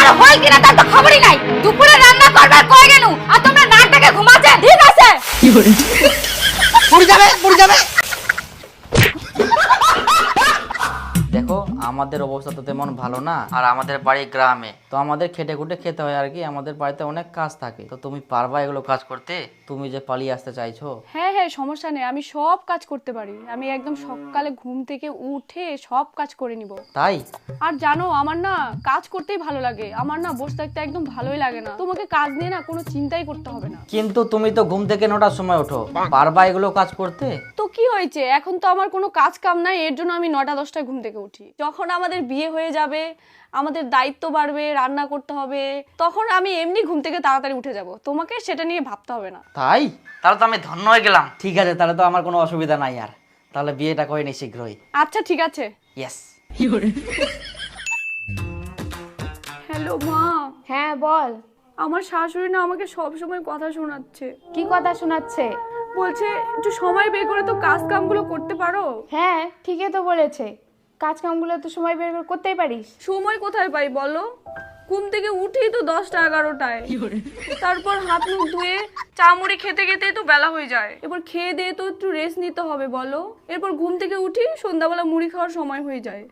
আর হই কিনা তার তো খবরই নাই। দুপুরে রান্না করবার কই গেনু আর তোমরা নাটকে ঘুমাচ্ছে। ঠিক আছে কি করে পড়ে যাবে দেখো আমাদের অবস্থা তো তেমন ভালো না, আর আমাদের বাড়ি গ্রামে, তো আমাদের খেটে খুটে খেতে হয় আর কি। আমাদের বাড়িতে অনেক কাজ থাকে, তো তুমি পারবা এগুলো কাজ করতে? তুমি যে পালিয়ে আসতে চাইছো? হ্যাঁ হ্যাঁ, সমস্যা নেই, আমি সব কাজ করতে পারি। আমি একদম সকালে ঘুম থেকে উঠে সব কাজ করে নিব। তাই? আর জানো আমার না কাজ করতেই ভালো লাগে, আমার না বসে থাকতে একদম ভালোই লাগে না। তোমাকে কাজ নিয়ে না কোনো চিন্তাই করতে হবে না। কিন্তু তুমি তো ঘুম থেকে 9টার সময় ওঠো, পারবা এগুলো কাজ করতে? তো কি হয়েছে, এখন তো আমার কোনো কাজ কাম নাই, এর জন্য আমি 9টা-10টায় ঘুম থেকে উঠি। যখন আমাদের বিয়ে হয়ে যাবে, আমাদের দায়িত্ব বাড়বে, রান্না করতে হবে, তখন আমি এমনি ঘুম থেকে তাড়াতাড়ি উঠে যাব। তোমাকে সেটা নিয়ে ভাবতে হবে না। তাই? তাহলে তো আমি ধন্য হয়ে গেলাম। ঠিক আছে, তাহলে তো আমার কোনো অসুবিধা নাই আর। তাহলে বিয়েটা করে নি শীঘ্রই। আচ্ছা ঠিক আছে। ইয়েস। কি করে হ্যালো মা। হ্যাঁ বল, আমার শাশুড়ি না আমাকে সব সময় কথা শোনাচ্ছে। কি কথা শোনাচ্ছে? বলছে একটু সময় বের করে তো কাজ কামগুলো করতে পারো। হ্যাঁ ঠিকই তো বলেছে, কাজ কামগুলো তো সময় বের করে করতেই পারিস। সময় কোথায় পাই বলো? ঘুম থেকে উঠেই তো 10টা-11টায়, তারপর হাত মুখ ধুয়ে চা মুড়ি খেতে খেতেই তো বেলা হয়ে যায়। এবার খেয়ে দিয়ে তো একটু রেস্ট নিতে হবে বলো। এরপর ঘুম থেকে উঠি সন্ধ্যাবেলা মুড়ি খাওয়ার সময় হয়ে যায়।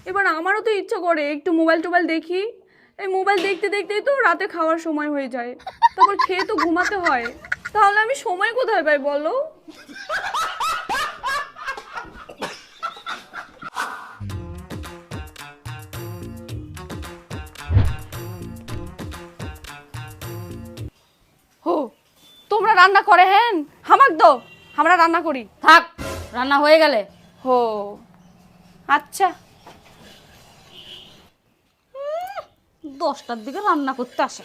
এবার আমারও তো ইচ্ছা করে একটু মোবাইল টোবাইল দেখি। এই মোবাইল দেখতে দেখতেই তো রাতে খাওয়ার সময় হয়ে যায়। তারপর খেয়ে তো ঘুমাতে হয়। তাহলে আমি সময় কোথায় পাই বলো? হো, তোমরা রান্না করে? হ্যাঁ হামাক দো, আমরা রান্না করি। থাক, রান্না হয়ে গেলে। হো আচ্ছা। 10টার দিকে রান্না করতে আসে।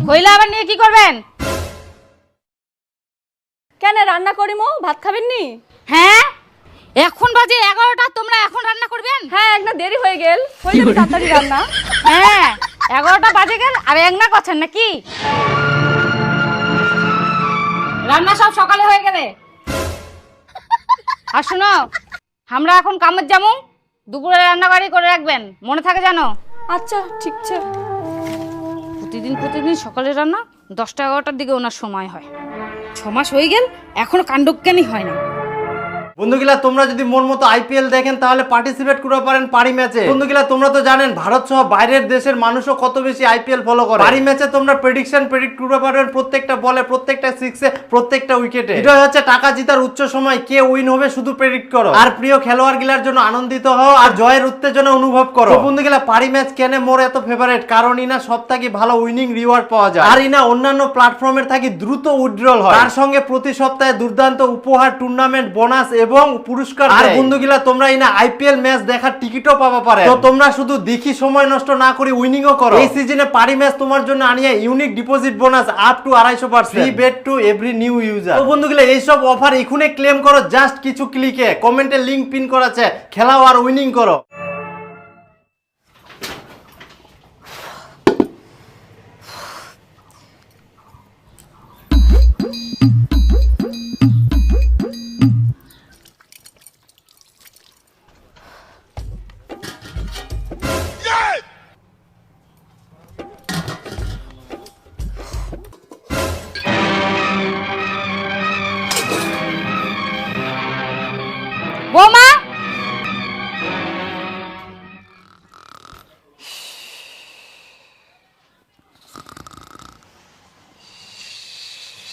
হইলে আবার নিয়ে কি করবেন? কেন রান্না করি মো, ভাত খাবেন নি? হ্যাঁ, এখন বাজে 11টা, তোমরা এখন রান্না করবেন? হ্যাঁ একটা দেরি হয়ে গেল, হয়ে যাবে তাড়াতাড়ি রান্না। হ্যাঁ 11টা বাজে গেল আর একনা করছেন নাকি? রান্না সব সকালে হয়ে গেলে। আর শোনো, আমরা এখন কামের যাবো, দুপুরে রান্না বাড়ি করে রাখবেন, মনে থাকে জানো? আচ্ছা ঠিক আছে। প্রতিদিন সকালে রান্না, 10টা-11টার দিকে ওনার সময় হয়। 6 মাস হয়ে গেল এখনো কাণ্ডজ্ঞানই হয় না। বন্ধুগিলা তোমরা যদি মন মতো আইপিএল দেখেন তাহলে পার্টিসিপেট করতে পারেন পারি ম্যাচে। বন্ধুগিলা তোমরা তো জানেন ভারত সহ বাইরের দেশের মানুষও কত বেশি আইপিএল ফলো করে। পারি ম্যাচে তোমরা প্রেডিক্ট করতে পারবেন প্রত্যেকটা বলে, প্রত্যেকটা সিক্সে, প্রত্যেকটা উইকেটে। এটা হচ্ছে টাকা জিতার উচ্চ সময়, কে উইন হবে শুধু প্রেডিক্ট করো আর প্রিয় খেলোয়াড় গিলার জন্য আনন্দিত হও আর জয়ের উত্তেজনা অনুভব করো। তো বন্ধুগিলা পারি ম্যাচ কেন মোর এত ফেভারিট, কারণ ইনা সবথেকে ভালো উইনিং রিওয়ার্ড পাওয়া যায় আর ইনা অন্যান্য প্ল্যাটফর্মের থেকে দ্রুত উইথড্রল হয়। তার সঙ্গে প্রতি সপ্তাহে দুর্দান্ত উপহার, টুর্নামেন্ট বোনাস এবং পুরস্কার। আর বন্ধুগিলা তোমরা ইনা আইপিএল ম্যাচ দেখার টিকিটও পাবা পারে। তো তোমরা শুধু দেখি সময় নষ্ট না করে উইনিংও করো। এই সিজনে পারি ম্যাচ তোমার জন্য আনিয়ে unique deposit bonus up to 250%, free bet to every new user. তো বন্ধুগিলা এই সব অফার এখনই ক্লেম করো জাস্ট কিছু ক্লিকে। কমেন্টে লিংক পিন করা আছে, খেলাও আর উইনিং করো। বৌমা,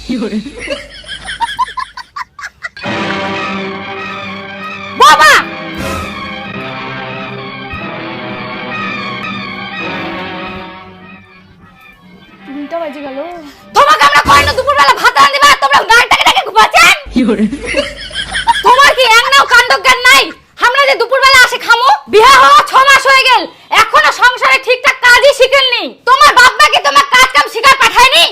কি করে বৌমা, তিনটা বাজে গেল। তোমাকে আমরা কই না দুপুরবেলা ভাত রাঁধতে দিবা, তোমরা নাটকে ডেকে ঘুমাচ্ছেন? কি করে তোমার কি একনাও কাণ্ডজ্ঞান নাই? আমরা যে দুপুরবেলা আসে খামু, বিয়ে হওয়া 6 মাস হয়ে গেল, এখনো সংসারে ঠিকঠাক কাজই শিখেননি। তোমার বাপ মা কি তোমার কাজ কাম শিখার পাঠায়নি?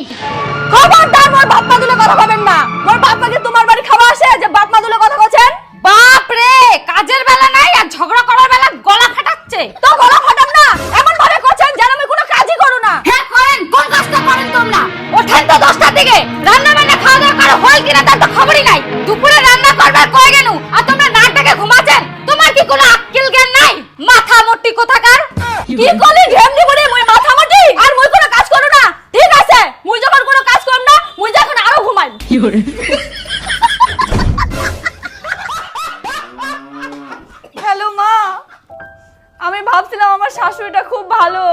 খবরদার মোর বাপ মা দুলে কথা বলবেন না। মোর বাপ মা কি তোমার বাড়ি খাওয়া আসে যে বাপ মা দুলে কথা বলছেন? বাপ রে, কাজের বেলা নাই আর ঝগড়া করার বেলা গলা ফাটাচ্ছে। তো গলা ফাটাম না, এমন ভাবে করছেন যেন কি করলি ঢেমনি বলে মই মাথা মাটি আর মই কোনো কাজ করো না ঠিক আছে মই যখন কোনো কাজ করব না মই যখন আরো ঘুমাই হ্যালো মা আমি ভাবছিলাম আমার শাশুড়িটা খুব ভালো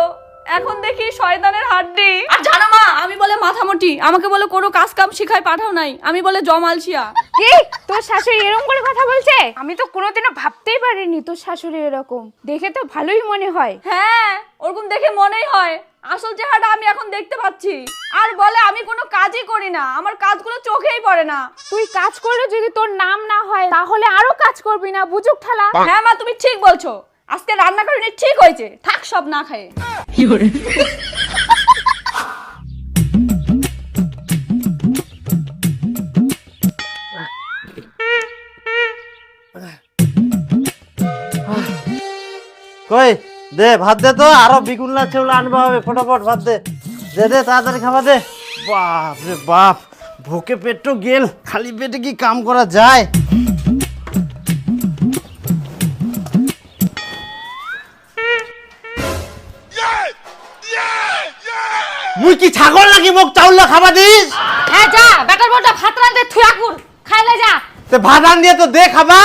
এখন দেখি শয়তানের হাড্ডি আর জানো মা আমি বলে মাথামোটি আমাকে বলে কোনো কাজ কাম শিখাই পাঠাও নাই আমি বলে জমালছিয়া কি তোর শাশুড়ি এরকম করে কথা বলছে? আমি তো কোনোদিনও ভাবতেই পারিনি তোর শাশুড়ি এরকম। দেখে তো ভালোই মনে হয়। হ্যাঁ ওরকম দেখে মনেই হয় আসল চেহারাটা আমি এখন দেখতে পাচ্ছি আর বলে আমি কোনো কাজই করি না আমার কাজগুলো চোখেই পড়ে না তুই কাজ করলে যদি তোর নাম না হয় তাহলে আরো কাজ করবি না বুঝুক ঠালা। হ্যাঁ মা তুমি ঠিক বলছো আজকে রান্না করিনি ঠিক হয়েছে থাক সব না খায় কই দে ভাত দে তো, আরো বিগুল্লা চেউলা আনবা হবে, ফটাফট ভাত দে দে দে তাড়াতাড়ি খাবার দে। বাপ রে বাপ, ভোকে পেট তো গেল, খালি পেটে কি কাম করা যায়? মুই কি ছাগল নাকি মোক চাউল খাবা দিস? হ্যাঁ যা বেটার বড়টা ভাত রাঁধতে থুয়াকুর খাইলে যা। তে ভাত আন দিয়ে তো দে খাবা।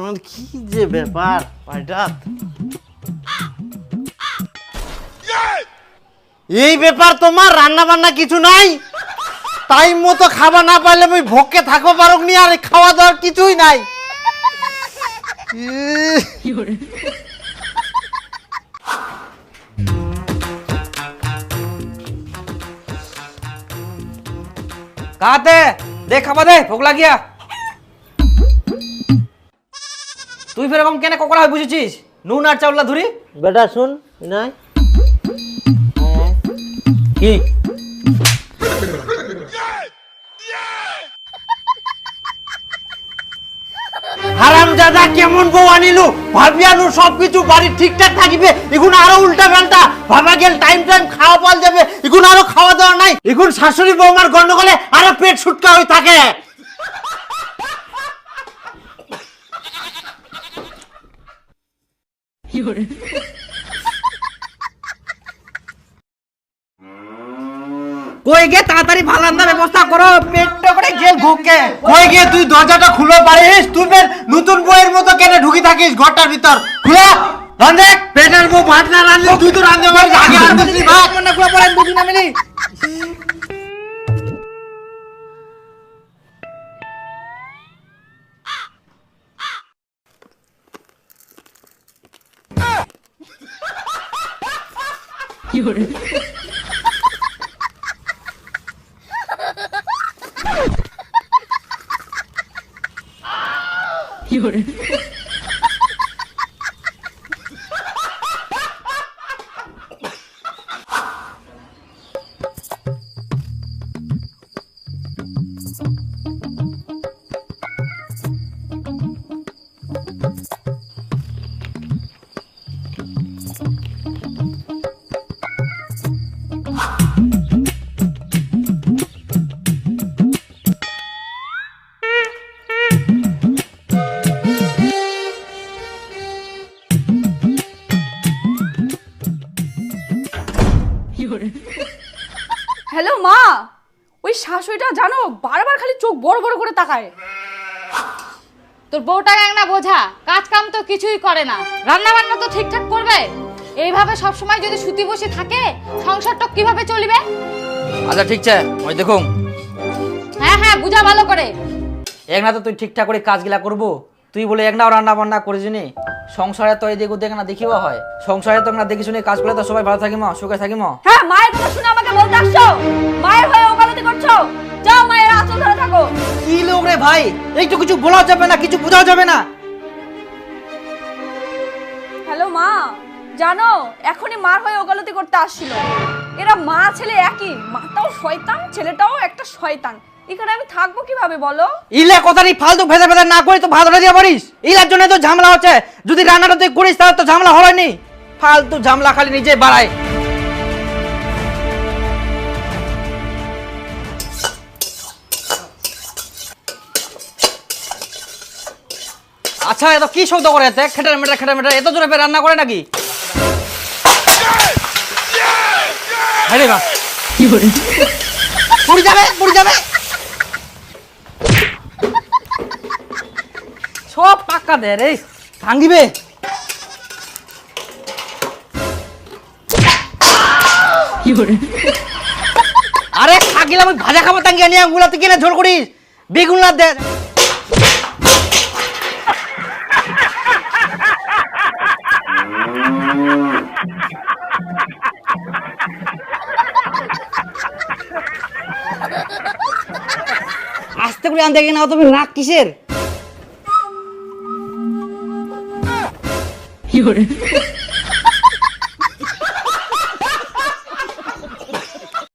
মানে কি যে ব্যাপার পাল্টাত, এই ব্যাপার তোমার রান্না বান্না কিছু নাই, টাইম মতো খাবার না পাইলে মুই ভোকে থাকো পারক নি, আর খাওয়া দাওয়ার কিছুই নাই। কাতে দে খাবা দে, ভোক লাগিয়া। তুই ফের এরকম কেন ককড়া হয়ে বুঝেছিস? নুন আর চাউলা ধরি বেটা শুন নাই কি হারামজাদা কেমন বউ আনিলু, ভাবিয়ানু সবকিছু বাড়ি ঠিকঠাক থাকিবে, এখন আরো উল্টা পাল্টা ভাবা গেল, টাইম টাইম খাওয়া পাল যাবে, এখন আরো খাওয়া দাওয়া নাই, এখন শাশুড়ি বৌমার গন্ডগোলে আরো পেট সুটকা হয়ে থাকে। কই গে তাড়াতাড়ি ভালো রান্নার ব্যবস্থা করো, পেটটা করে গেল ভোকে। কই গিয়ে তুই দরজাটা খুলে পারিস? তুই ফের নতুন বইয়ের মতো কেন ঢুকি থাকিস ঘরটার ভিতর? খুলে রান্ধে, পেটের বউ ভাত না রান্ধলে তুই তো রান্ধতে পারিস, আগে রান্ধতে ভাত না খুলে পড়েন বুঝি না মিলি। হ্যালো মা ওই শাশুড়িটা জানো বারবার খালি চোখ বড় বড় করে তাকায়। তোর বউটা না বোঝা, কাজ কাম তো কিছুই করে না, রান্না বান্না তো ঠিকঠাক করবে। এইভাবে সব সময় যদি সুতি বসে থাকে সংসারটা কিভাবে চলবে? আচ্ছা ঠিক আছে, ওই দেখুন হ্যাঁ হ্যাঁ বুঝা ভালো করে। এক না তো তুই ঠিকঠাক করে কাজগুলা করবো, তুই বলে এক নাও রান্না বান্না করিস নি। সংসারে তো এদিক ওদিক না দেখিও হয়, সংসারে তো না দেখি শুনে কাজ করলে তো সবাই ভালো থাকি মা, সুখে থাকি মা। হ্যাঁ মায়ের কথা শুনে আমাকে বলতে আসছো, মায়ের হয়ে ওকালতি করছো, যাও মায়ের আঁচল ধরে থাকো। কি লোক রে ভাই, একটু কিছু বলা যাবে না, কিছু বোঝাও যাবে না। হ্যালো মা জানো এখনই মার হয়ে ওকালতি করতে আসছিল। এরা মা ছেলে একই, মাটাও শয়তান ছেলেটাও একটা শয়তান, এখানে আমি থাকবো কিভাবে বলো? ইলা কথা নি ফালতু ভেজা ভেজা না করে তো ভাত রান্না দিয়া পারিস, ইলার জন্য তো ঝামেলা হচ্ছে। যদি রান্নাটা তুই করিস তাহলে তো ঝামেলা হবে নি, ফালতু ঝামেলা খালি নিজে বাড়ায়। আচ্ছা এত কি শব্দ করে এতে খেটার মেটার এত জোরে রান্না করে নাকি? আরে বাস পড়ে যাবে পড়ে যাবে। সব টাকা দে রে ভাঙিবে। আরে খাগিলাম আমি ভাজা খাবো তাঙ্গি নিয়ে আঙ্গুলা তুই কেন ঝোল করিস? বেগুন না দে। আস্তে করে আনতে গিয়ে না তুমি রাগ কিসের? কি করে